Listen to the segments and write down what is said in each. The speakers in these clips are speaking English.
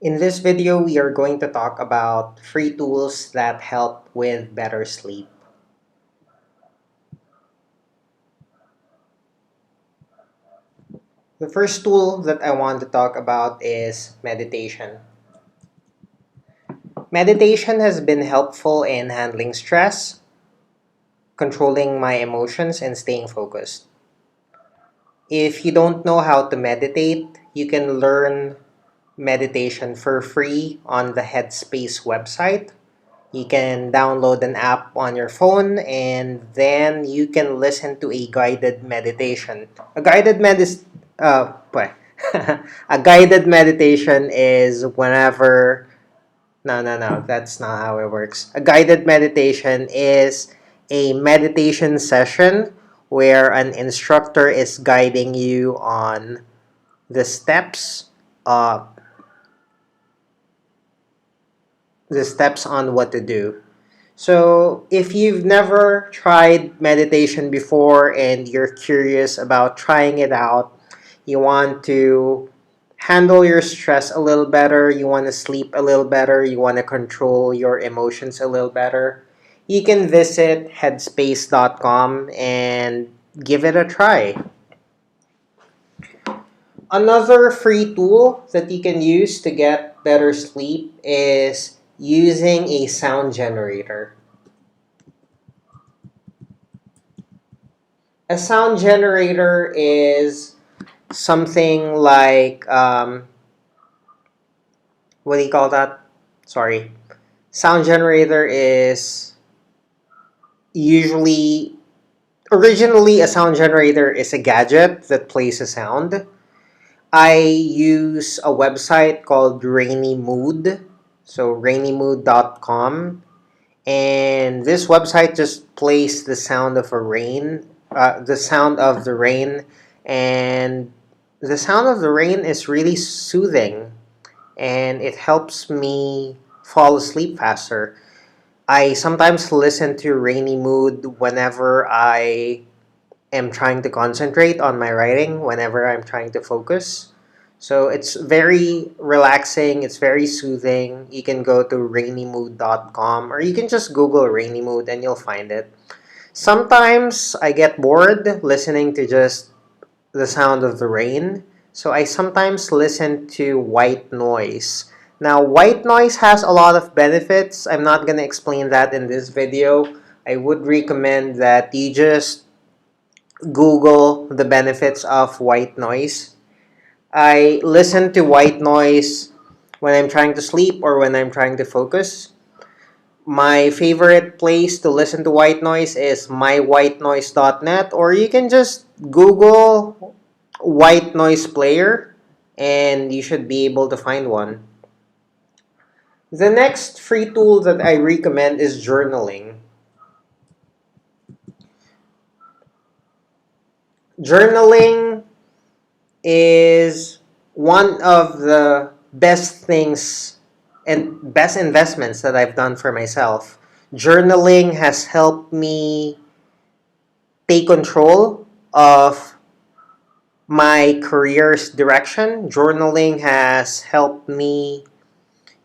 In this video, we are going to talk about free tools that help with better sleep. The first tool that I want to talk about is meditation. Meditation has been helpful in handling stress, controlling my emotions, and staying focused. If you don't know how to meditate, you can learn meditation for free on the Headspace website. You can download an app on your phone and then you can listen to a guided meditation. What? A guided meditation is whenever no, that's not how it works. A guided meditation is a meditation session where an instructor is guiding you on the steps uh, the steps on what to do. So, if you've never tried meditation before and you're curious about trying it out, you want to handle your stress a little better, you want to sleep a little better, you want to control your emotions a little better, you can visit headspace.com and give it a try. Another free tool that you can use to get better sleep is using a sound generator. A sound generator is something like, what do you call that? Sorry. Sound generator is usually, originally, a sound generator is a gadget that plays a sound. I use a website called Rainy Mood, so rainymood.com. And this website just plays the sound of the sound of the rain, and the sound of the rain is really soothing, and it helps me fall asleep faster. I sometimes listen to Rainy Mood whenever I am trying to concentrate on my writing, whenever I'm trying to focus. So it's very relaxing, it's very soothing. You can go to rainymood.com or you can just Google Rainy Mood and you'll find it. Sometimes I get bored listening to just the sound of the rain. So I sometimes listen to white noise. Now, white noise has a lot of benefits. I'm not going to explain that in this video. I would recommend that you just Google the benefits of white noise. I listen to white noise when I'm trying to sleep or when I'm trying to focus. My favorite place to listen to white noise is mywhitenoise.net, or you can just Google white noise player and you should be able to find one. The next free tool that I recommend is journaling. Journaling is one of the best things and best investments that I've done for myself. Journaling has helped me take control of my career's direction. Journaling has helped me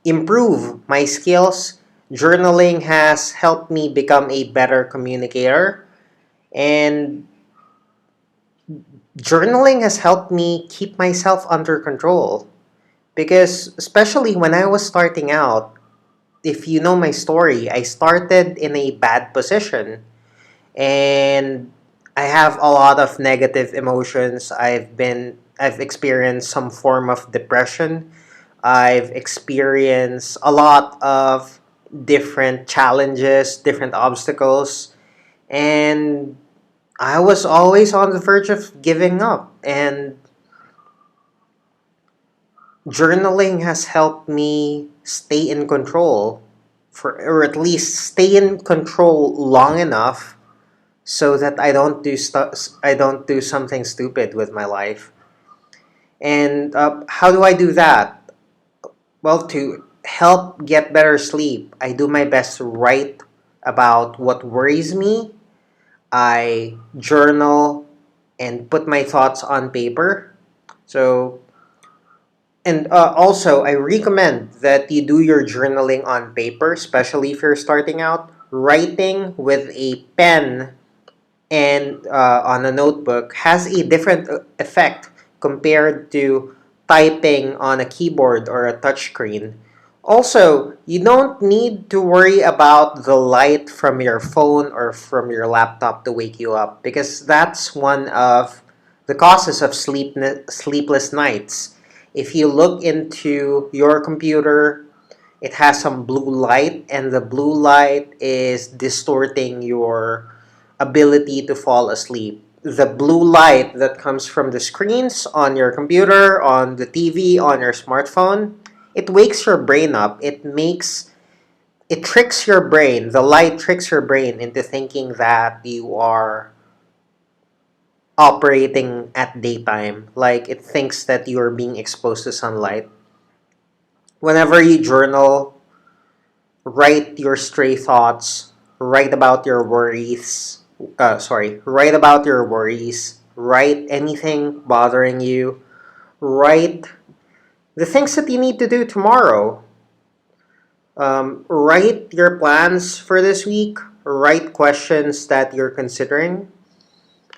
improve my skills. Journaling has helped me become a better communicator. And journaling has helped me keep myself under control. Because, especially when I was starting out, if you know my story, I started in a bad position. And I have a lot of negative emotions. I've experienced some form of depression. I've experienced a lot of different challenges, different obstacles, and I was always on the verge of giving up. And journaling has helped me stay in control or at least stay in control long enough so that I don't do something stupid with my life. And how do I do that? Well, to help get better sleep, I do my best to write about what worries me. I journal and put my thoughts on paper. So And also, I recommend that you do your journaling on paper, especially if you're starting out. Writing with a pen and on a notebook has a different effect compared to typing on a keyboard or a touchscreen. Also, you don't need to worry about the light from your phone or from your laptop to wake you up because that's one of the causes of sleepless nights. If you look into your computer, it has some blue light, and the blue light is distorting your ability to fall asleep. The blue light that comes from the screens on your computer, on the TV, on your smartphone, it wakes your brain up. It tricks your brain. The light tricks your brain into thinking that you are operating at daytime. Like it thinks that you are being exposed to sunlight. Whenever you journal, write your stray thoughts, write about your worries. Write about your worries. Write anything bothering you. Write the things that you need to do tomorrow. Write your plans for this week. Write questions that you're considering.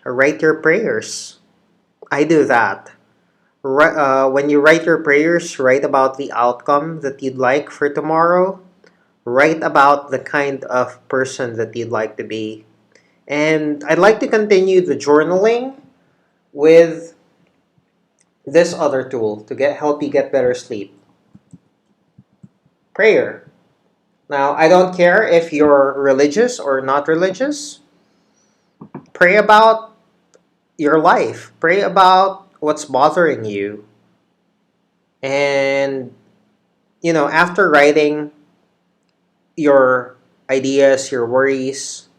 Write your prayers. I do that. When you write your prayers, write about the outcome that you'd like for tomorrow. Write about the kind of person that you'd like to be. And I'd like to continue the journaling with this other tool to help you get better sleep. Prayer. Now, I don't care if you're religious or not religious. Pray about your life. Pray about what's bothering you. And after writing your ideas, your worries,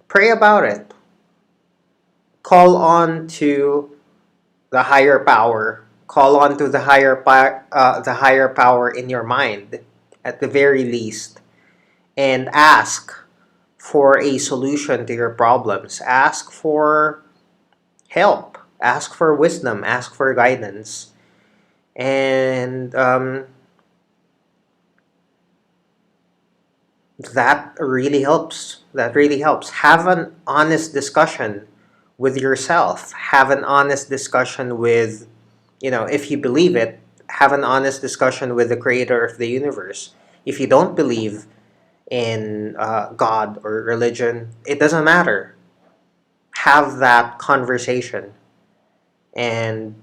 pray about it. Call on to the higher power. Call on to the higher power in your mind, at the very least, and ask for a solution to your problems. Ask for help. Ask for wisdom. Ask for guidance, and that really helps. That really helps. Have an honest discussion with yourself. Have an honest discussion with, if you believe it, have an honest discussion with the creator of the universe. If you don't believe in God or religion, it doesn't matter. Have that conversation and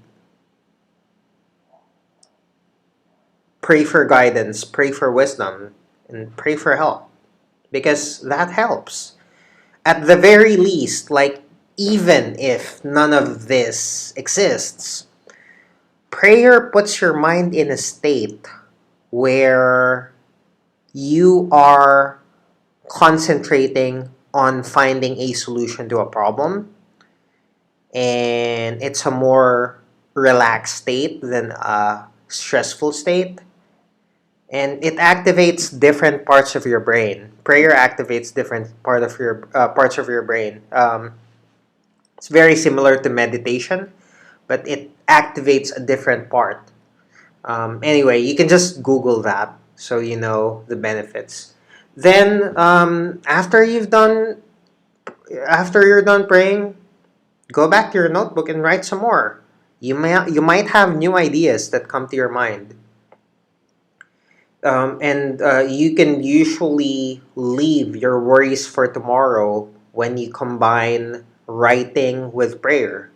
pray for guidance, pray for wisdom, and pray for help because that helps. At the very least, like even if none of this exists, prayer puts your mind in a state where you are concentrating on finding a solution to a problem, and it's a more relaxed state than a stressful state, and it activates different parts of your brain. Prayer activates different parts of your brain. It's very similar to meditation, but it activates a different part. Anyway, you can just Google that so you know the benefits. Then after you're done praying, go back to your notebook and write some more. You might have new ideas that come to your mind, and you can usually leave your worries for tomorrow when you combine writing with prayer.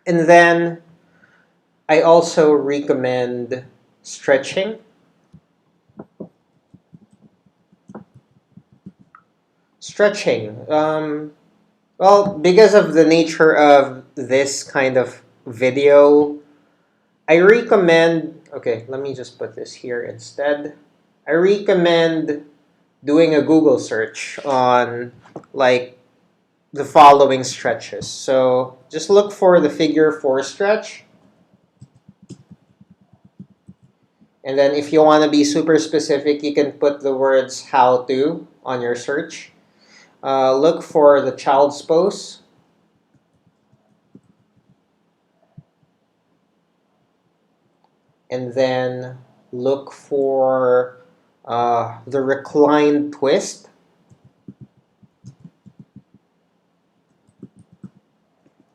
And then I also recommend stretching. Stretching. Well, because of the nature of this kind of video, I recommend. Okay, let me just put this here instead. I recommend doing a Google search on like the following stretches. So just look for the figure 4 stretch. And then if you want to be super specific, you can put the words how to on your search. Look for the child's pose. and then look for the recline twist,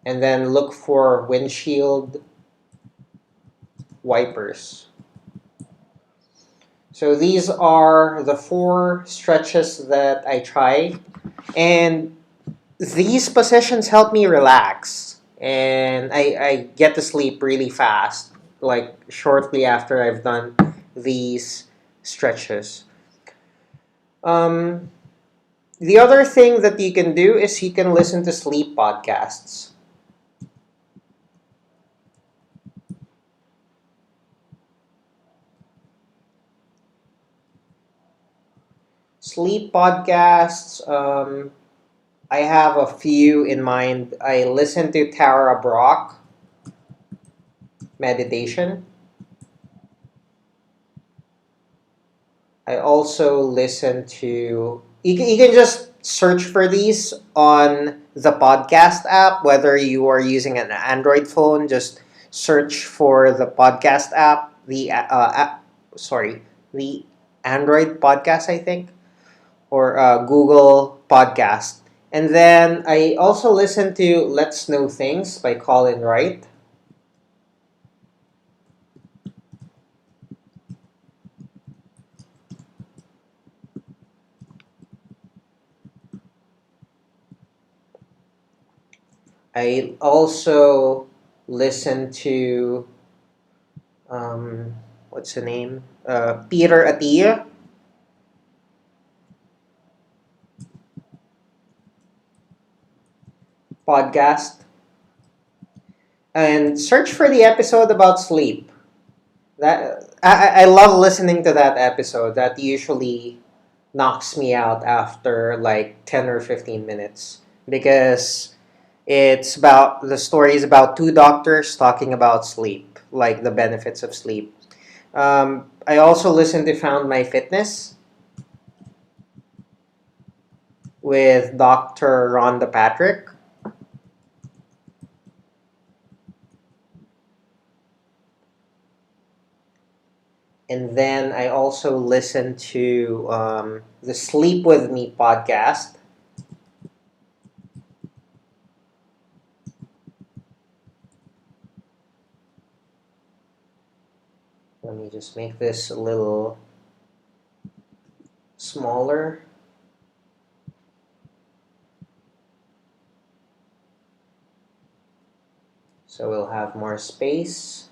and then look for windshield wipers. So these are the four stretches that I try, and these positions help me relax, and I get to sleep really fast, like shortly after I've done these stretches. Um, the other thing that you can do is you can listen to sleep podcasts. Sleep podcasts, I have a few in mind. I listen to Tara Brock meditation. I also listen to. You can just search for these on the podcast app, whether you are using an Android phone. Just search for the podcast app. Sorry, the Android podcast, I think, or Google Podcast. And then I also listen to Let's Know Things by Colin Wright. I also listen to what's the name? Peter Attia podcast, and search for the episode about sleep. That I love listening to that episode. That usually knocks me out after like 10 or 15 minutes because the story is about two doctors talking about sleep, like the benefits of sleep. I also listen to Found My Fitness with Dr. Rhonda Patrick. And then I also listen to the Sleep With Me podcast. Let me just make this a little smaller. So we'll have more space.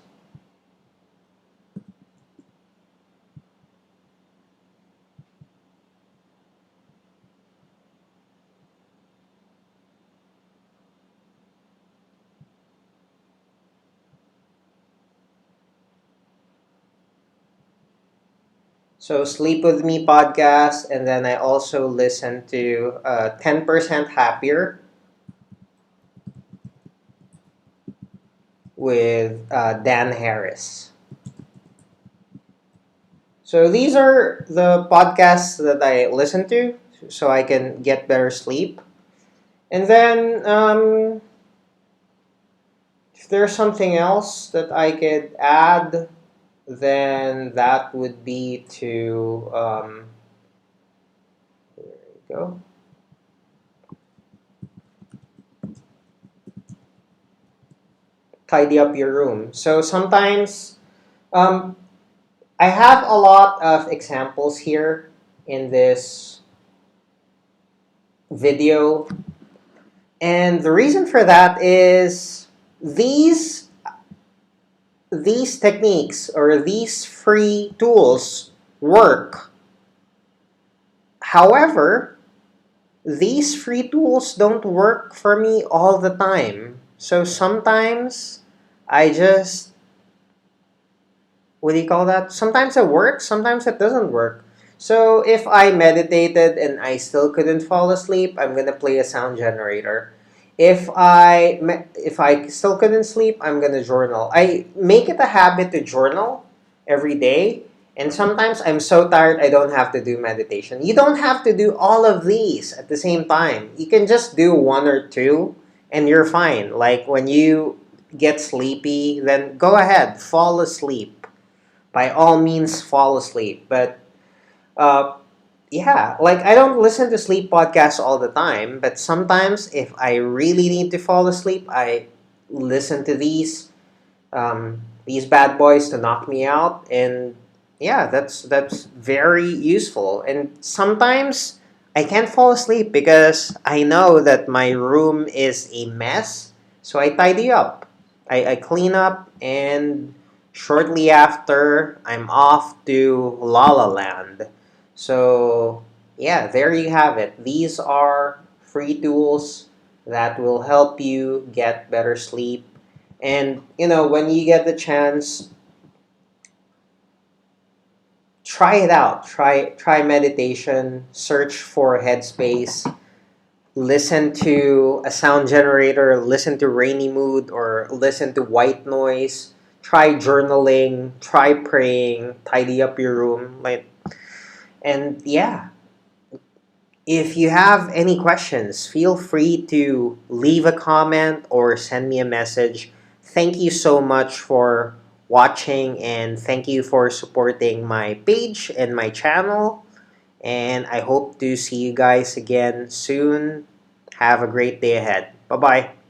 So Sleep With Me podcast, and then I also listen to 10% Happier with Dan Harris. So these are the podcasts that I listen to so I can get better sleep. And then if there's something else that I could add, then that would be to there you go. Tidy up your room. So sometimes um, I have a lot of examples here in this video, and the reason for that is these these techniques or these free tools work. However, these free tools don't work for me all the time. So sometimes I just, what do you call that? Sometimes it works, sometimes it doesn't work. So if I meditated and I still couldn't fall asleep, I'm gonna play a sound generator. If I still couldn't sleep, I'm gonna journal. I make it a habit to journal every day, and sometimes I'm so tired I don't have to do meditation. You don't have to do all of these at the same time. You can just do one or two, and you're fine. Like when you get sleepy, then go ahead, fall asleep. by all means fall asleep. But uh, yeah, like I don't listen to sleep podcasts all the time, but sometimes if I really need to fall asleep, I listen to these bad boys to knock me out, and yeah, that's very useful. And sometimes I can't fall asleep because I know that my room is a mess, so I tidy up. I clean up, and shortly after, I'm off to La La Land. So yeah, there you have it. These are free tools that will help you get better sleep. And when you get the chance, try it out. Try meditation, search for headspace, listen to a sound generator, listen to rainy mood, or listen to white noise. Try journaling, try praying, tidy up your room. And yeah, if you have any questions, feel free to leave a comment or send me a message. Thank you so much for watching, and thank you for supporting my page and my channel. And I hope to see you guys again soon. Have a great day ahead. Bye bye.